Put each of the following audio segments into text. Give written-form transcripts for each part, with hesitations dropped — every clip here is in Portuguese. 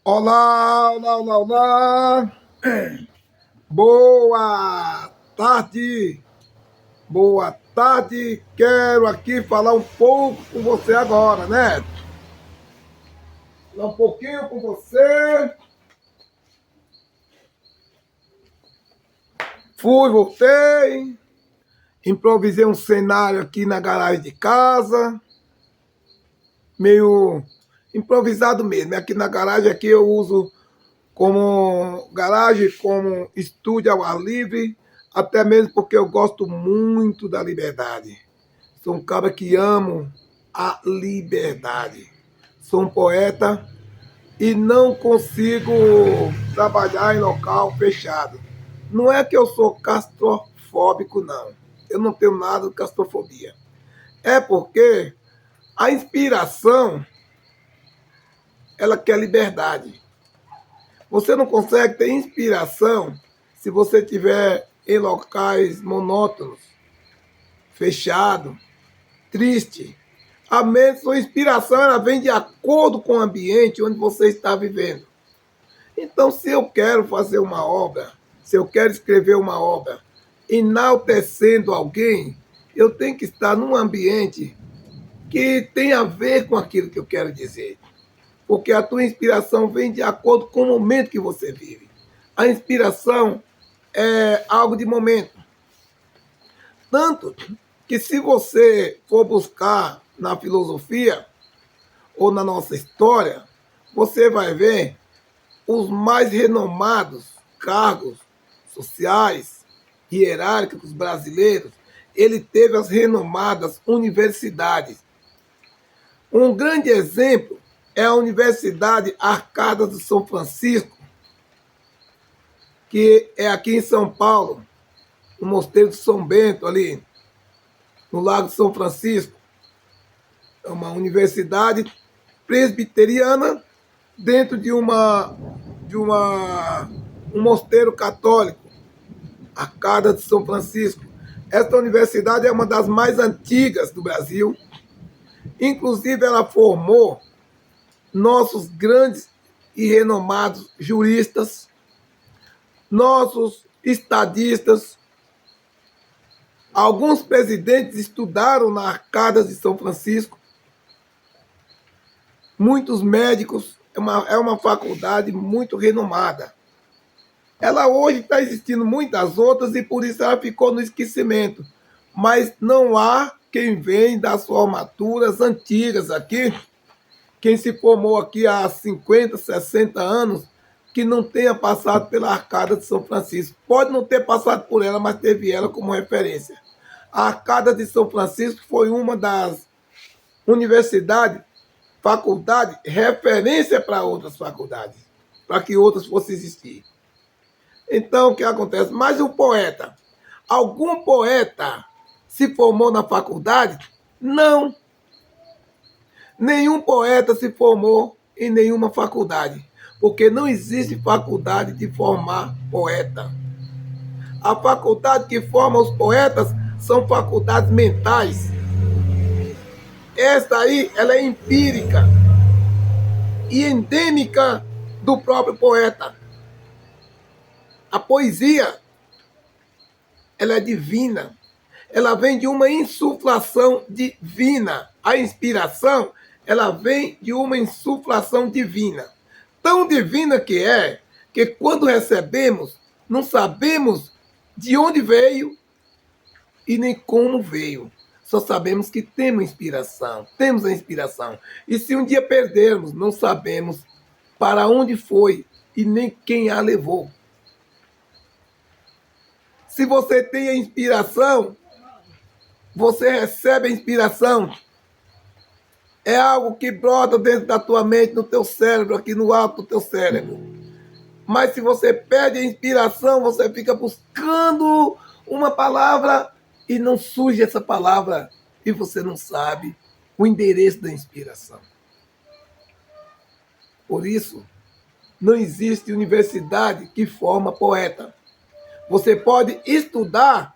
Olá, olá, olá, olá. Boa tarde. Boa tarde. Quero aqui falar um pouco com você agora, né? Falar um pouquinho com você. Fui, voltei. Improvisei um cenário aqui na garagem de casa. Meio improvisado mesmo. Aqui na garagem aqui eu uso como garagem, como estúdio ao ar livre, até mesmo porque eu gosto muito da liberdade. Sou um cara que amo a liberdade. Sou um poeta e não consigo trabalhar em local fechado. Não é que eu sou claustrofóbico, não. Eu não tenho nada de claustrofobia. É porque a inspiração, ela quer liberdade. Você não consegue ter inspiração se você estiver em locais monótonos, fechado, triste. A sua inspiração ela vem de acordo com o ambiente onde você está vivendo. Então, se eu quero fazer uma obra, se eu quero escrever uma obra, enaltecendo alguém, eu tenho que estar num ambiente que tem a ver com aquilo que eu quero dizer. Porque a tua inspiração vem de acordo com o momento que você vive. A inspiração é algo de momento. Tanto que se você for buscar na filosofia ou na nossa história, você vai ver os mais renomados cargos sociais, hierárquicos brasileiros, ele teve as renomadas universidades. Um grande exemplo é a Universidade Arcadas de São Francisco, que é aqui em São Paulo, no Mosteiro de São Bento, ali no Lago de São Francisco. É uma universidade presbiteriana dentro de um mosteiro católico, Arcadas de São Francisco. Esta universidade é uma das mais antigas do Brasil. Inclusive, ela formou nossos grandes e renomados juristas, nossos estadistas. Alguns presidentes estudaram na Arcadas de São Francisco. Muitos médicos. É uma faculdade muito renomada. Ela hoje está existindo muitas outras e por isso ela ficou no esquecimento. Mas não há quem vem das formaturas antigas aqui, quem se formou aqui há 50, 60 anos, que não tenha passado pela Arcada de São Francisco. Pode não ter passado por ela, mas teve ela como referência. A Arcada de São Francisco foi uma das universidades, faculdades, referência para outras faculdades, para que outras fossem existir. Então, o que acontece? Mais um poeta. Algum poeta se formou na faculdade? Não. Nenhum poeta se formou em nenhuma faculdade, porque não existe faculdade de formar poeta. A faculdade que forma os poetas são faculdades mentais. Esta aí, ela é empírica e endêmica do próprio poeta. A poesia, ela é divina. Ela vem de uma insuflação divina. A inspiração, ela vem de uma insuflação divina. Tão divina que quando recebemos, não sabemos de onde veio e nem como veio. Só sabemos que temos inspiração, temos a inspiração. E se um dia perdermos, não sabemos para onde foi e nem quem a levou. Se você tem a inspiração, você recebe a inspiração. É algo que brota dentro da tua mente, no teu cérebro, aqui no alto do teu cérebro. Mas se você perde a inspiração, você fica buscando uma palavra e não surge essa palavra e você não sabe o endereço da inspiração. Por isso, não existe universidade que forma poeta. Você pode estudar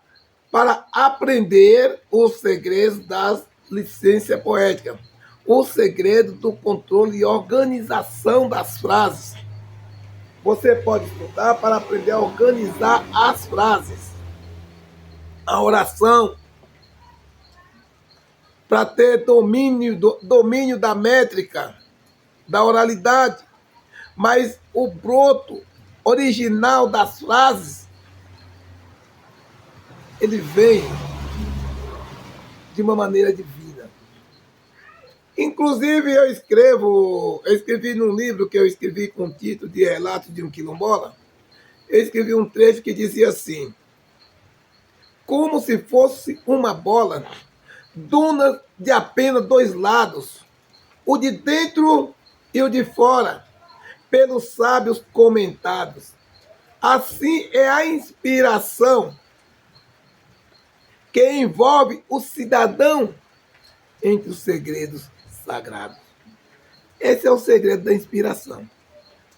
para aprender os segredos da licença poética. o segredo do controle e organização das frases. Você pode estudar para aprender a organizar as frases, a oração, para ter domínio da métrica, da oralidade. Mas o broto original das frases, ele vem de uma maneira divina. Inclusive, eu escrevi num livro que eu escrevi com o título de Relato de um Quilombola, eu escrevi um trecho que dizia assim: como se fosse uma bola, duna de apenas dois lados, o de dentro e o de fora, pelos sábios comentados. Assim é a inspiração que envolve o cidadão entre os segredos sagrados. Esse é o segredo da inspiração.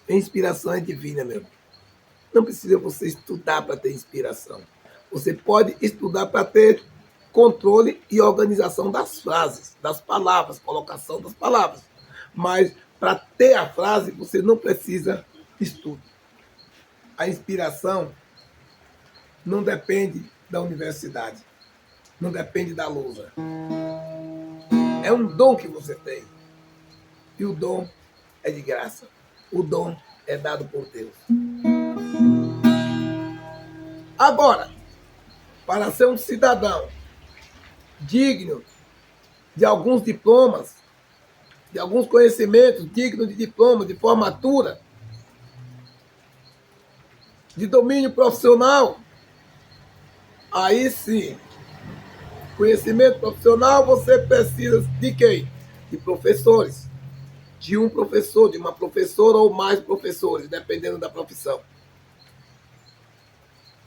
A inspiração é divina, meu. Não precisa você estudar para ter inspiração. Você pode estudar para ter controle e organização das frases, das palavras, colocação das palavras. Mas para ter a frase, você não precisa de estudo. A inspiração não depende da universidade, não depende da lousa. É um dom que você tem. E o dom é de graça. O dom é dado por Deus. Agora, para ser um cidadão digno de alguns diplomas, de alguns conhecimentos, digno de diploma, de formatura, de domínio profissional, aí sim, conhecimento profissional, você precisa de quem? De professores. De um professor, de uma professora ou mais professores, dependendo da profissão.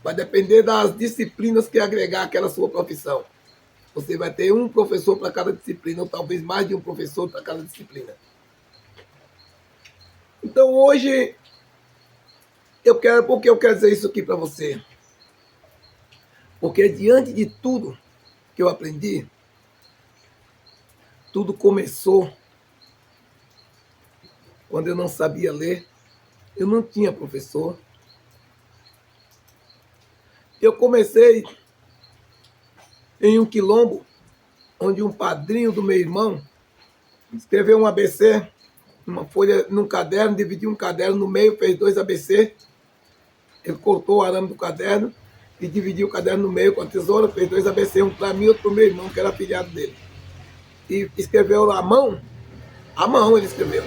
Vai depender das disciplinas que agregar aquela sua profissão. Você vai ter um professor para cada disciplina, ou talvez mais de um professor para cada disciplina. Então hoje, por que eu quero dizer isso aqui para você? Porque diante de tudo que eu aprendi, tudo começou quando eu não sabia ler, eu não tinha professor. Eu comecei em um quilombo, onde um padrinho do meu irmão escreveu um ABC numa folha, num caderno, dividiu um caderno no meio, fez 2 ABC. Ele cortou o arame do caderno e dividiu o caderno no meio com a tesoura, fez 2 ABC, um para mim e outro para o meu irmão, que era afilhado dele. E escreveu à mão ele escreveu.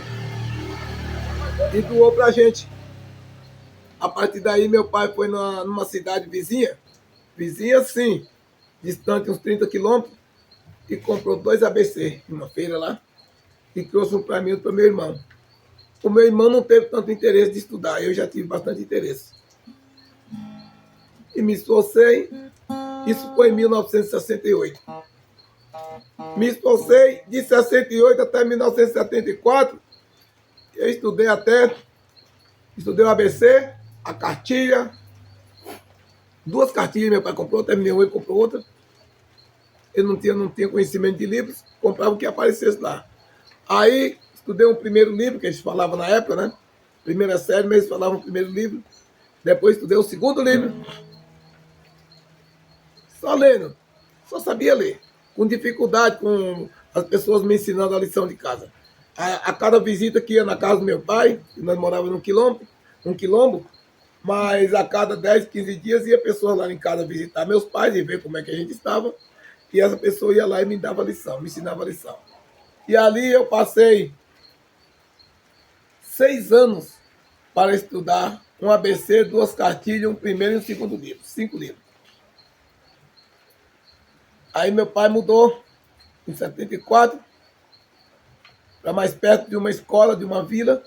E doou para a gente. A partir daí, meu pai foi numa cidade vizinha sim, distante uns 30 quilômetros, e comprou 2 ABC em uma feira lá, e trouxe um para mim e outro para meu irmão. O meu irmão não teve tanto interesse de estudar, eu já tive bastante interesse. E me esforcei, isso foi em 1968. Me esforcei de 68 até 1974, eu estudei o ABC, a cartilha, 2 cartilhas meu pai comprou, terminei uma e comprou outra. Eu não tinha conhecimento de livros, comprava o que aparecesse lá. Aí estudei um primeiro livro, que eles falavam na época, né? Primeira série, mas eles falavam o primeiro livro. Depois estudei o segundo livro. Só lendo, só sabia ler. Com dificuldade, com as pessoas me ensinando a lição de casa. A cada visita que ia na casa do meu pai, que nós morávamos num quilombo, mas a cada 10, 15 dias ia pessoas lá em casa visitar meus pais e ver como é que a gente estava. E essa pessoa ia lá e me dava lição, me ensinava lição. E ali eu passei 6 anos para estudar um ABC, 2 cartilhas, um primeiro e um segundo livro, 5 livros. Aí meu pai mudou em 74 para mais perto de uma escola, de uma vila,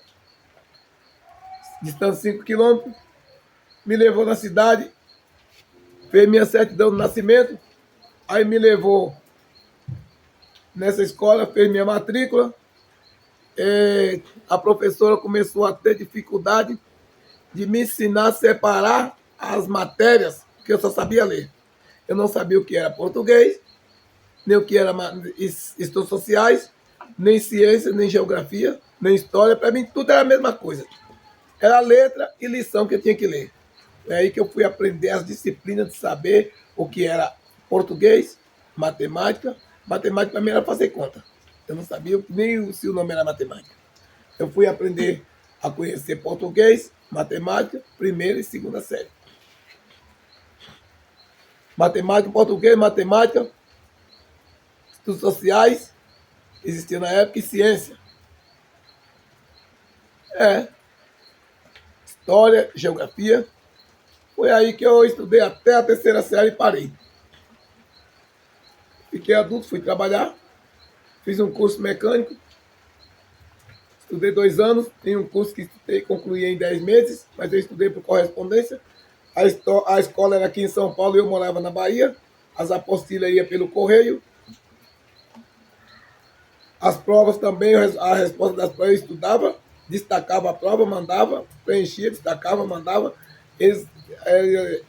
distante 5 quilômetros. Me levou na cidade, fez minha certidão de nascimento, aí me levou nessa escola, fez minha matrícula. A professora começou a ter dificuldade de me ensinar a separar as matérias, porque eu só sabia ler. Eu não sabia o que era português, nem o que era estudos sociais, nem ciência, nem geografia, nem história. Para mim, tudo era a mesma coisa. Era letra e lição que eu tinha que ler. É aí que eu fui aprender as disciplinas de saber o que era português, matemática. Matemática para mim era fazer conta. Eu não sabia nem se o nome era matemática. Eu fui aprender a conhecer português, matemática, primeira e segunda série. Matemática, português, matemática, estudos sociais, existia na época, e ciência. É, história, geografia. Foi aí que eu estudei até a terceira série e parei. Fiquei adulto, fui trabalhar, fiz um curso mecânico, estudei 2 anos, tem um curso que estudei, concluí em 10 meses, mas eu estudei por correspondência. A escola era aqui em São Paulo e eu morava na Bahia. As apostilas iam pelo correio. As provas também, a resposta das provas eu estudava, destacava a prova, mandava, preenchia, destacava, mandava. Eles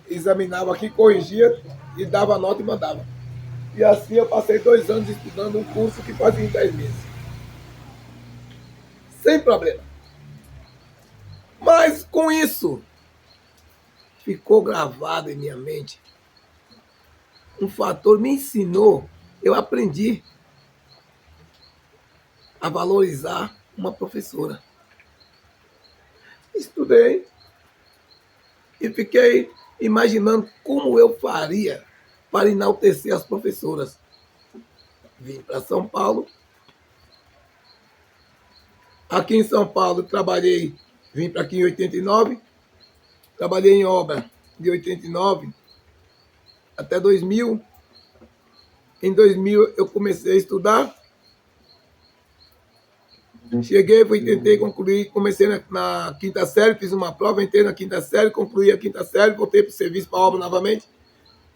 examinavam aqui, corrigia e dava nota e mandava. E assim eu passei 2 anos estudando um curso que fazia em 10 meses. Sem problema. Mas com isso, ficou gravado em minha mente. Um fator me ensinou, eu aprendi a valorizar uma professora. Estudei e fiquei imaginando como eu faria para enaltecer as professoras. Vim para São Paulo. Aqui em São Paulo trabalhei, vim para aqui em 89, trabalhei em obra de 89 até 2000. Em 2000 eu comecei a estudar. Cheguei, tentei concluir, comecei na quinta série, fiz uma prova, entrei na quinta série, concluí a quinta série, voltei para o serviço, para a obra novamente.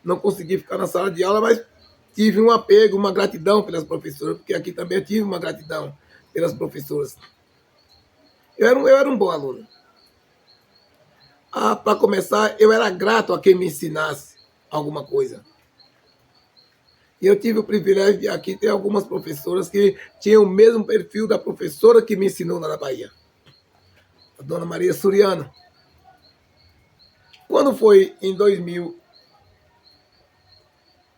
Não consegui ficar na sala de aula, mas tive um apego, uma gratidão pelas professoras, porque aqui também eu tive uma gratidão pelas professoras. Eu era um bom aluno. Para começar, eu era grato a quem me ensinasse alguma coisa. E eu tive o privilégio de aqui ter algumas professoras que tinham o mesmo perfil da professora que me ensinou lá na Bahia, a dona Maria Suriano. Quando foi em 2000,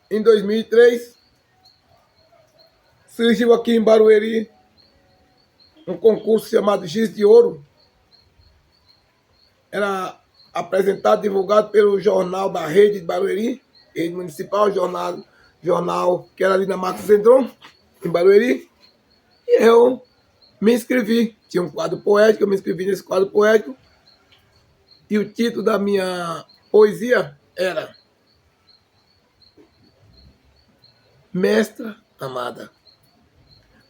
em 2003, surgiu aqui em Barueri um concurso chamado Giz de Ouro. Era apresentado, divulgado pelo jornal da rede de Barueri, rede municipal, jornal que era ali na Marcos Zendron, em Barueri. E eu me inscrevi. Tinha um quadro poético, eu me inscrevi nesse quadro poético. E o título da minha poesia era Mestra Amada,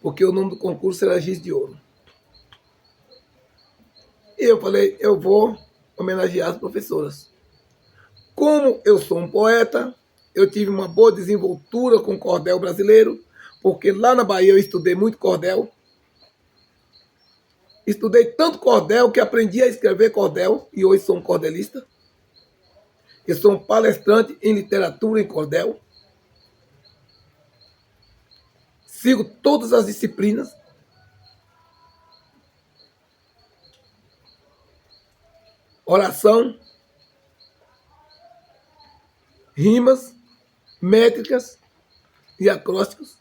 porque o nome do concurso era Giz de Ouro. E eu falei, eu vou homenagear as professoras. Como eu sou um poeta, eu tive uma boa desenvoltura com o cordel brasileiro, porque lá na Bahia eu estudei muito cordel. Estudei tanto cordel que aprendi a escrever cordel e hoje sou um cordelista. Eu sou um palestrante em literatura em cordel. Sigo todas as disciplinas. Oração, rimas, métricas e acrósticos.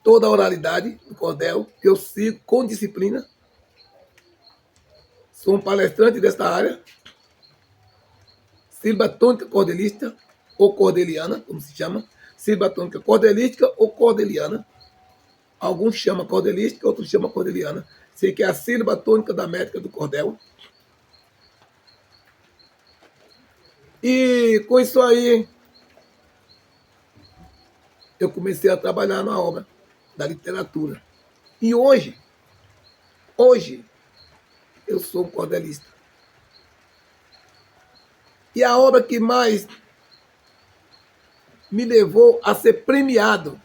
Toda a oralidade do cordel que eu sigo com disciplina. Sou um palestrante desta área. Sílaba tônica cordelista ou cordeliana, como se chama. Sílaba tônica cordelística ou cordeliana. Alguns chamam cordelística, outros chamam cordeliana. Sei que é a sílaba tônica da métrica do cordel. E com isso aí, eu comecei a trabalhar na obra da literatura. E hoje, eu sou um cordelista. E a obra que mais me levou a ser premiado,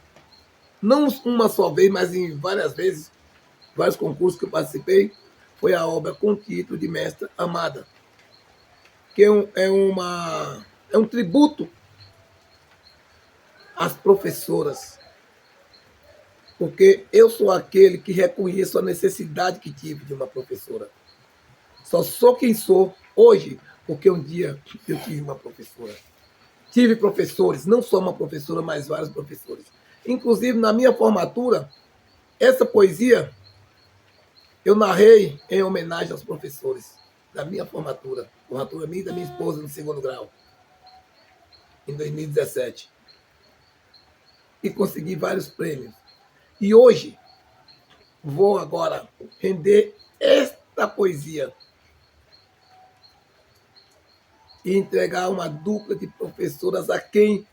não uma só vez, mas em várias vezes, vários concursos que eu participei, foi a obra com o título de Mestra Amada, que é um tributo às professoras. porque eu sou aquele que reconheço a necessidade que tive de uma professora. Só sou quem sou hoje, porque um dia eu tive uma professora. Tive professores, não só uma professora, mas vários professores. Inclusive, na minha formatura, essa poesia eu narrei em homenagem aos professores da minha formatura minha e da minha esposa no segundo grau, em 2017. E consegui vários prêmios. E hoje vou agora render esta poesia e entregar uma dupla de professoras a quem,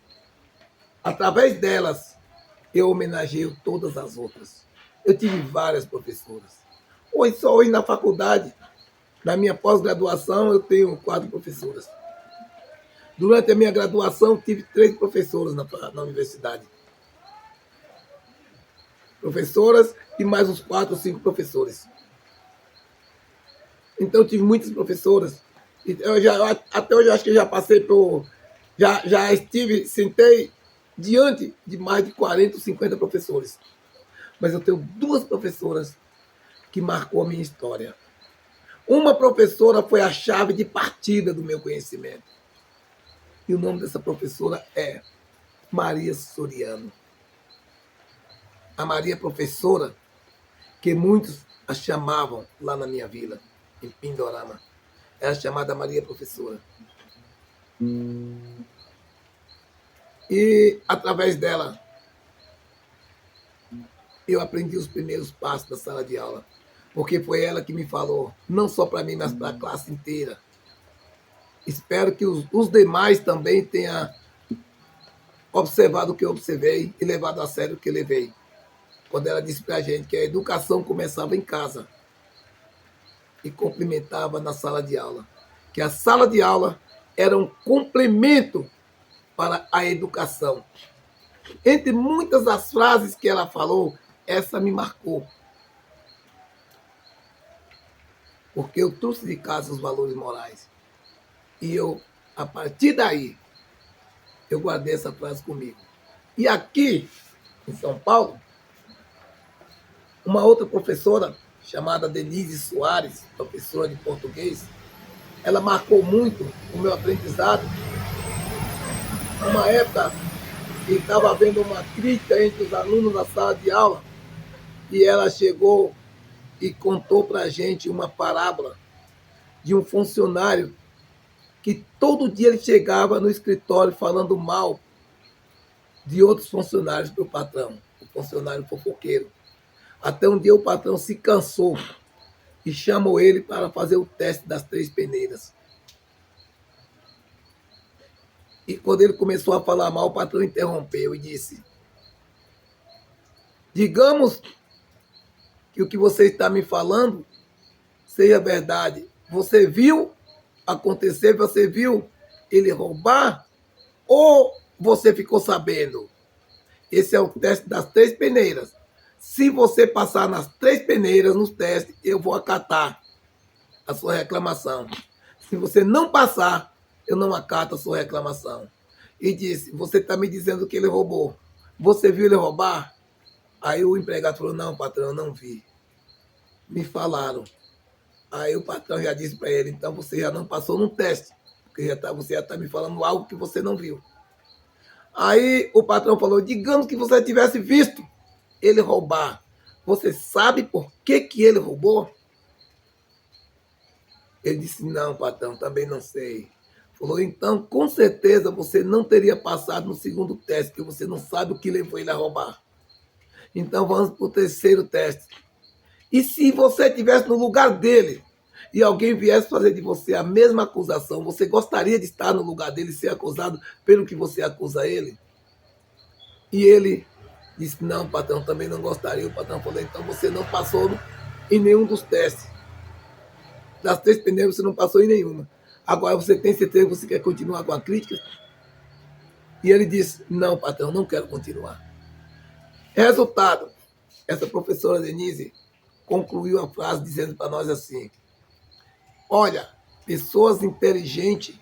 através delas, eu homenageio todas as outras. Eu tive várias professoras. Hoje, só hoje na faculdade, na minha pós-graduação, eu tenho 4 professoras. Durante a minha graduação, tive 3 professoras na universidade. Professoras e mais uns 4 ou 5 professores. Então, tive muitas professoras. Até hoje, acho que já passei por... sentei diante de mais de 40 ou 50 professores. Mas eu tenho 2 professoras que marcou a minha história. Uma professora foi a chave de partida do meu conhecimento. E o nome dessa professora é Maria Soriano. A Maria professora, que muitos a chamavam lá na minha vila, em Pindorama. Era chamada Maria professora. E através dela, eu aprendi os primeiros passos da sala de aula. Porque foi ela que me falou, não só para mim, mas para a classe inteira. Espero que os demais também tenham observado o que eu observei e levado a sério o que eu levei. Quando ela disse para a gente que a educação começava em casa e complementava na sala de aula. Que a sala de aula era um complemento para a educação. Entre muitas das frases que ela falou, essa me marcou. Porque eu trouxe de casa os valores morais. E eu, a partir daí, eu guardei essa frase comigo. E aqui, em São Paulo, uma outra professora, chamada Denise Soares, professora de português, ela marcou muito o meu aprendizado. Uma época que estava havendo uma crítica entre os alunos da sala de aula, e ela chegou e contou para a gente uma parábola de um funcionário que todo dia ele chegava no escritório falando mal de outros funcionários para o patrão, o funcionário fofoqueiro. Até um dia o patrão se cansou e chamou ele para fazer o teste das 3 peneiras. E quando ele começou a falar mal, o patrão interrompeu e disse: digamos que o que você está me falando seja verdade. Você viu acontecer, você viu ele roubar ou você ficou sabendo? Esse é o teste das 3 peneiras. Se você passar nas 3 peneiras nos testes, eu vou acatar a sua reclamação. Se você não passar, eu não acato a sua reclamação. E disse: você está me dizendo que ele roubou. Você viu ele roubar? Aí o empregado falou: não, patrão, eu não vi. Me falaram. Aí o patrão já disse para ele: então você já não passou no teste, porque você já está me falando algo que você não viu. Aí o patrão falou: digamos que você tivesse visto ele roubar. Você sabe por que ele roubou? Ele disse: não, patrão, também não sei. Falou: então, com certeza você não teria passado no segundo teste, porque você não sabe o que levou ele a roubar. Então vamos para o terceiro teste. E se você estivesse no lugar dele e alguém viesse fazer de você a mesma acusação, você gostaria de estar no lugar dele e ser acusado pelo que você acusa ele? E ele disse: não, patrão, também não gostaria. O patrão falou: então você não passou em nenhum dos testes. Das 3 peneiras você não passou em nenhuma. Agora você tem certeza que você quer continuar com a crítica? E ele disse: não, patrão, não quero continuar. Resultado, essa professora Denise concluiu a frase dizendo para nós assim: olha, pessoas inteligentes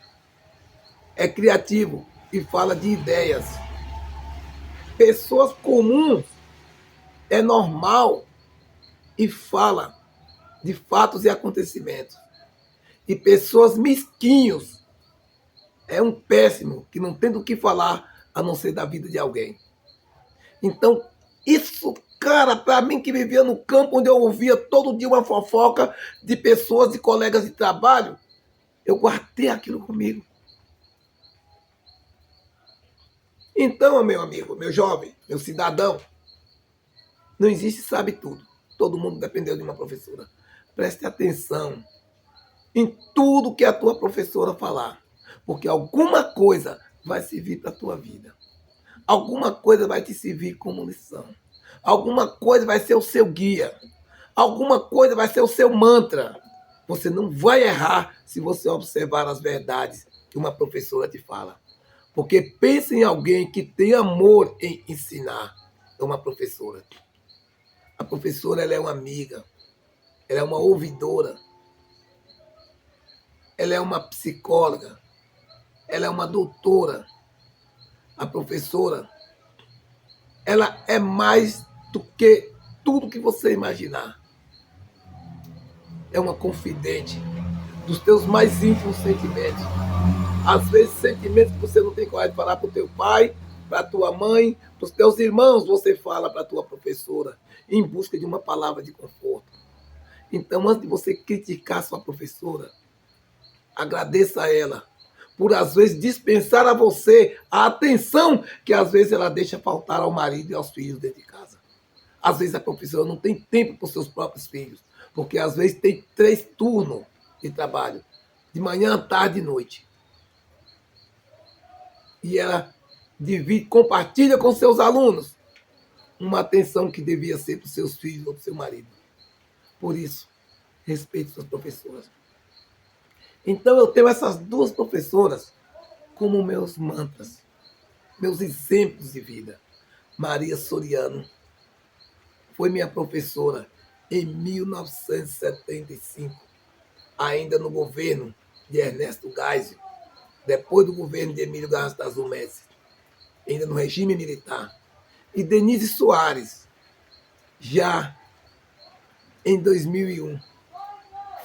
é criativo e fala de ideias. Pessoas comuns é normal e fala de fatos e acontecimentos. E pessoas mesquinhos é um péssimo que não tem do que falar a não ser da vida de alguém. Então, isso, cara, para mim que vivia no campo onde eu ouvia todo dia uma fofoca de pessoas, de colegas de trabalho, eu guardei aquilo comigo. Então, meu amigo, meu jovem, meu cidadão, não existe sabe tudo. Todo mundo dependeu de uma professora. Preste atenção em tudo que a tua professora falar, porque alguma coisa vai servir para a tua vida. Alguma coisa vai te servir como lição. Alguma coisa vai ser o seu guia. Alguma coisa vai ser o seu mantra. Você não vai errar se você observar as verdades que uma professora te fala. Porque pense em alguém que tem amor em ensinar. É uma professora. A professora, ela é uma amiga. Ela é uma ouvidora. Ela é uma psicóloga. Ela é uma doutora. A professora, ela é mais do que tudo que você imaginar. É uma confidente dos teus mais íntimos sentimentos. Às vezes, sentimentos que você não tem coragem de falar para o teu pai, para a tua mãe, para os teus irmãos, você fala para a tua professora, em busca de uma palavra de conforto. Então, antes de você criticar sua professora, agradeça a ela por, às vezes, dispensar a você a atenção que, às vezes, ela deixa faltar ao marido e aos filhos dentro de casa. Às vezes, a professora não tem tempo para os seus próprios filhos, porque, às vezes, tem 3 turnos de trabalho, de manhã, tarde e noite. E ela divide, compartilha com seus alunos uma atenção que devia ser para os seus filhos ou para o seu marido. Por isso, respeite suas professoras. Então, eu tenho essas 2 professoras como meus mantras, meus exemplos de vida. Maria Soriano foi minha professora em 1975, ainda no governo de Ernesto Geisel, depois do governo de Emílio Garrastazu Médici, ainda no regime militar. E Denise Soares, já em 2001,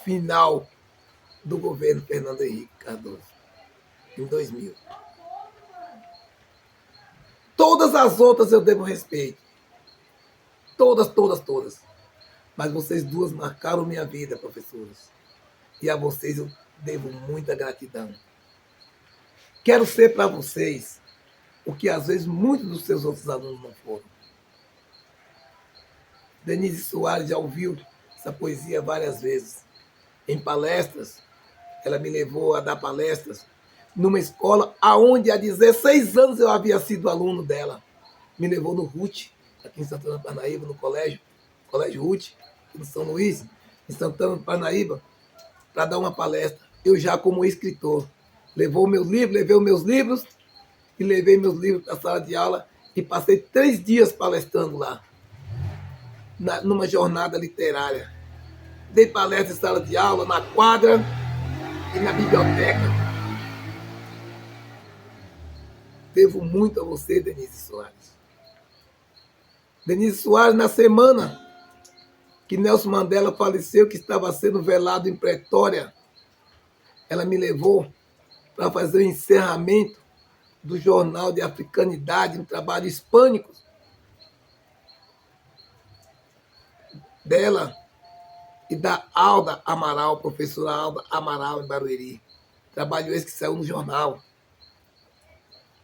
final do governo Fernando Henrique Cardoso, em 2000. Todas as outras eu devo respeito. Todas, todas, todas. Mas vocês 2 marcaram minha vida, professoras. E a vocês eu devo muita gratidão. Quero ser para vocês o que às vezes muitos dos seus outros alunos não foram. Denise Soares já ouviu essa poesia várias vezes. Em palestras, ela me levou a dar palestras numa escola aonde há 16 anos eu havia sido aluno dela. Me levou no RUT, aqui em Santana do Parnaíba, no Colégio RUT, aqui no São Luís, em Santana do Parnaíba, para dar uma palestra. Eu já como escritor. Levei os meus livros e levei meus livros para a sala de aula e passei 3 dias palestrando lá, numa jornada literária. Dei palestra em sala de aula, na quadra e na biblioteca. Devo muito a você, Denise Soares. Denise Soares, na semana que Nelson Mandela faleceu, que estava sendo velado em Pretória, ela me levou para fazer o encerramento do Jornal de Africanidade, um trabalho hispânico dela e da Alda Amaral, professora Alda Amaral, em Barueri. Trabalho esse que saiu no jornal.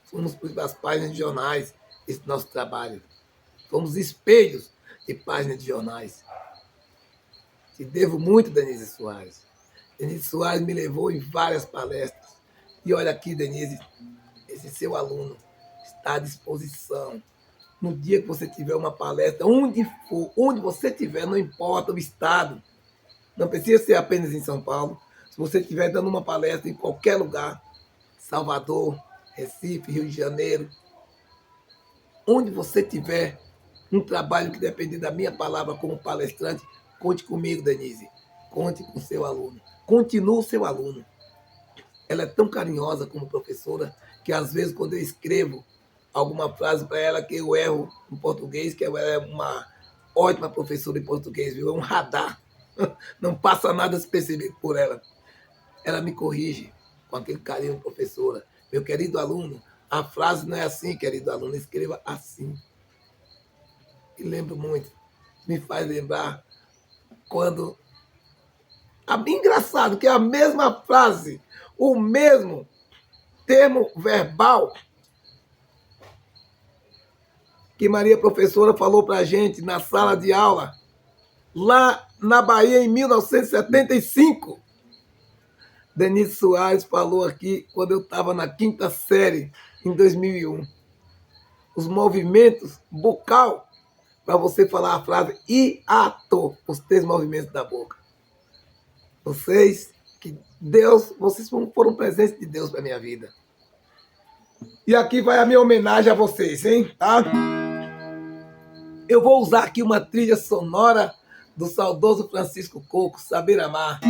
Fomos para as páginas de jornais, esse nosso trabalho. Fomos espelhos de páginas de jornais. Te devo muito, Denise Soares. Denise Soares me levou em várias palestras. E olha aqui, Denise, esse seu aluno está à disposição. No dia que você tiver uma palestra, onde for, onde você estiver, não importa o estado, não precisa ser apenas em São Paulo. Se você estiver dando uma palestra em qualquer lugar, Salvador, Recife, Rio de Janeiro, onde você estiver, um trabalho que depender da minha palavra como palestrante, conte comigo, Denise. Conte com seu aluno. Continue seu aluno. Ela é tão carinhosa como professora que, às vezes, quando eu escrevo alguma frase para ela que eu erro em português, que é ótima professora de português, viu? É um radar. Não passa nada despercebido por ela. Ela me corrige com aquele carinho, professora. Meu querido aluno, a frase não é assim, querido aluno, escreva assim. E lembro muito, me faz lembrar quando... Engraçado que é a mesma frase, o mesmo termo verbal que Maria professora falou para a gente na sala de aula, lá na Bahia, em 1975. Denise Soares falou aqui quando eu estava na quinta série, em 2001. Os movimentos bucal para você falar a frase hiato, os três movimentos da boca. Vocês foram presentes de Deus para minha vida. E aqui vai a minha homenagem a vocês, hein? Tá? Eu vou usar aqui uma trilha sonora do saudoso Francisco Coco, Saber Amar.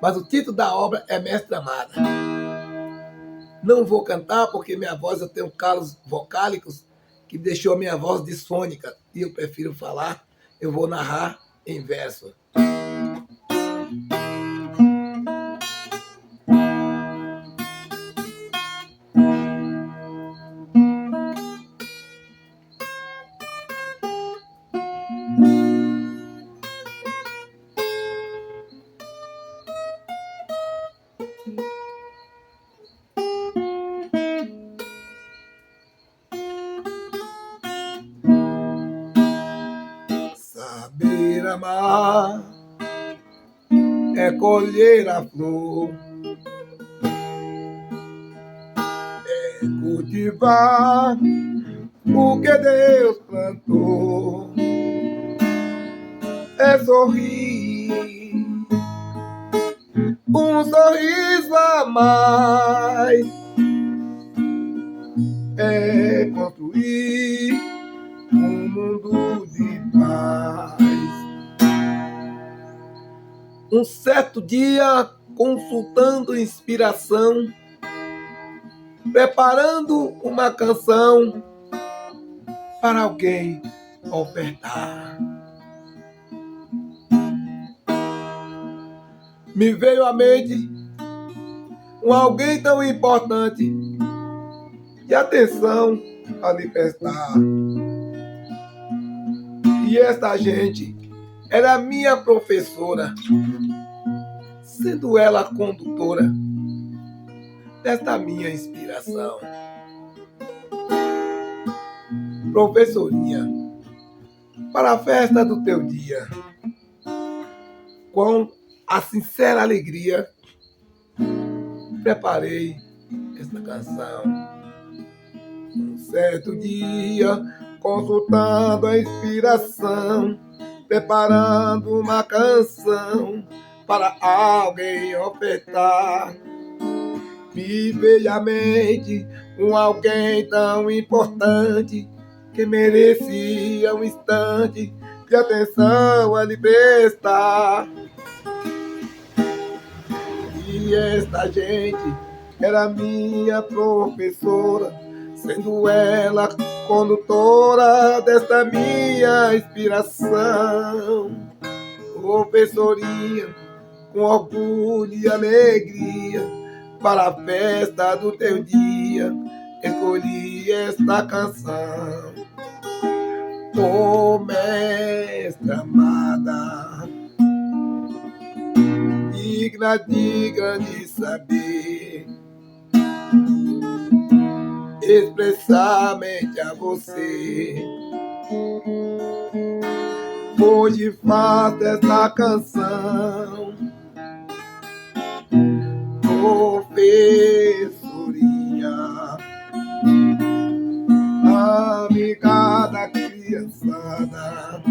Mas o título da obra é Mestre Amada. Não vou cantar porque minha voz, eu tenho calos vocálicos que deixou a minha voz dissônica e eu prefiro falar, eu vou narrar em verso. Saber amar é colher a flor, é cultivar o que Deus plantou, é sorrir, um sorriso a mais, é construir um mundo de paz. Um certo dia, consultando inspiração, preparando uma canção para alguém ofertar, me veio à mente um alguém tão importante de atenção a lhe prestar. E esta gente era minha professora, sendo ela a condutora desta minha inspiração. Professorinha, para a festa do teu dia, com a sincera alegria, preparei esta canção. Um certo dia, consultando a inspiração, preparando uma canção para alguém ofertar, me veio à mente um alguém tão importante que merecia um instante de atenção a lhe prestar. E esta gente era minha professora, sendo ela condutora desta minha inspiração. Professorinha, com orgulho e alegria, para a festa do teu dia, escolhi esta canção. Oh, mestre amada, digna de grande saber, expressamente a você. Hoje faço esta canção, professorinha, amiga da criançada,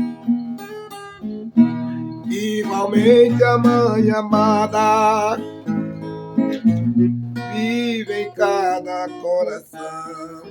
igualmente a mãe amada, vive em cada coração.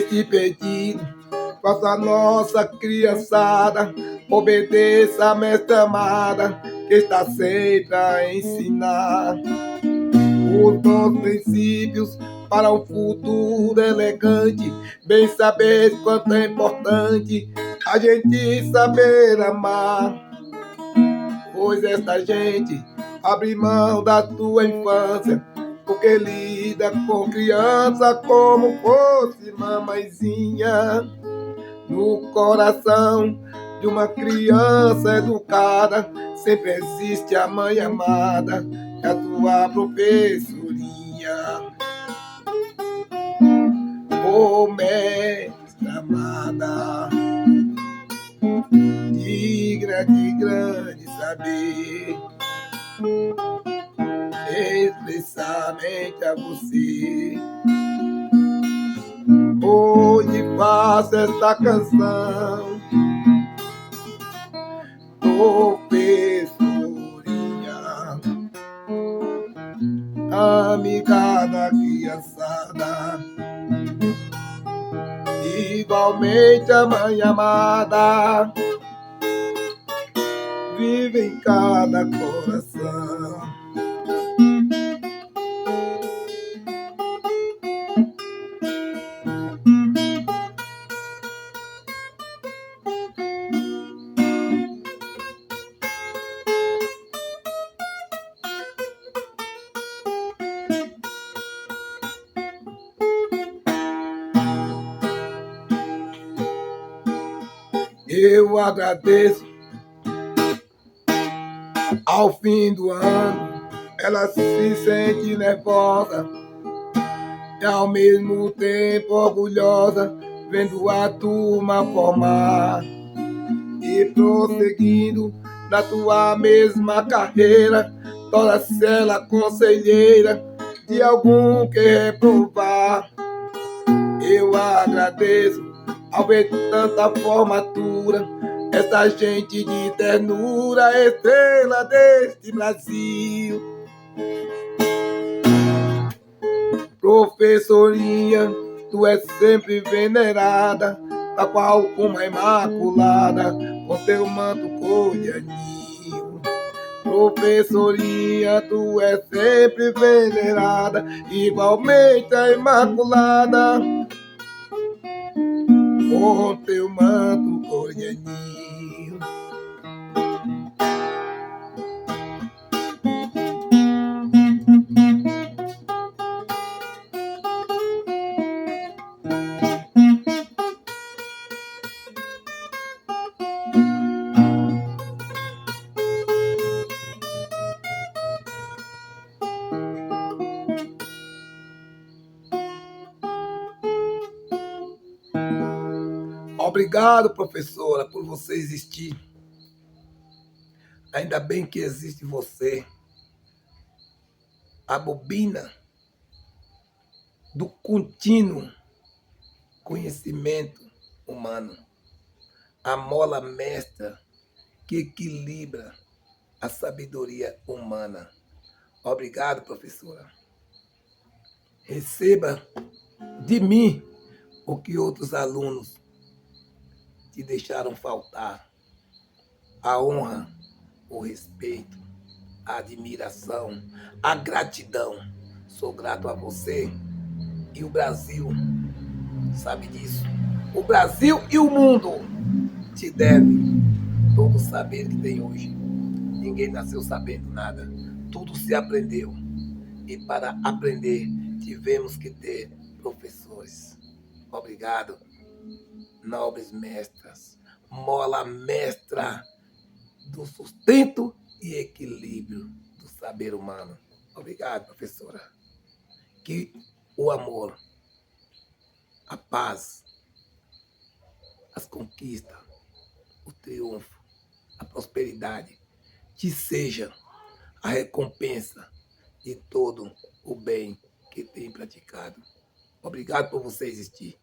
neste pedido, faça a nossa criançada, obedeça a mestre amada, que está sempre a ensinar os nossos princípios para um futuro elegante. Bem saber quanto é importante a gente saber amar, pois esta gente abre mão da tua infância, porque lida com criança como fosse mamãezinha. No coração de uma criança educada sempre existe a mãe amada, a tua professorinha. Ô mestra amada, de grande saber, expressamente a você. Hoje faço esta canção, professorinha, amiga da criançada, igualmente a mãe amada, vive em cada coração. Eu agradeço ao fim do ano, ela se sente nervosa e ao mesmo tempo orgulhosa, vendo a turma formar e prosseguindo na tua mesma carreira, torna-se ela conselheira de algum que reprovar. Eu agradeço ao ver tanta formatura, essa gente de ternura, estrela deste Brasil. Professorinha, tu és sempre venerada, tal qual uma imaculada, com teu manto cor de anil. Professorinha, tu és sempre venerada, igualmente a imaculada, com teu manto cor de anil. Obrigado, professora, por você existir. Ainda bem que existe você, a bobina do contínuo conhecimento humano, a mola mestra que equilibra a sabedoria humana. Obrigado, professora. Receba de mim o que outros alunos te deixaram faltar: a honra, o respeito, a admiração, a gratidão. Sou grato a você e o Brasil sabe disso. O Brasil e o mundo te devem todo o saber que tem hoje. Ninguém nasceu sabendo nada, tudo se aprendeu. E para aprender, tivemos que ter professores. Obrigado, nobres mestras, mola mestra do sustento e equilíbrio do saber humano. Obrigado, professora. Que o amor, a paz, as conquistas, o triunfo, a prosperidade te seja a recompensa de todo o bem que tem praticado. Obrigado por você existir.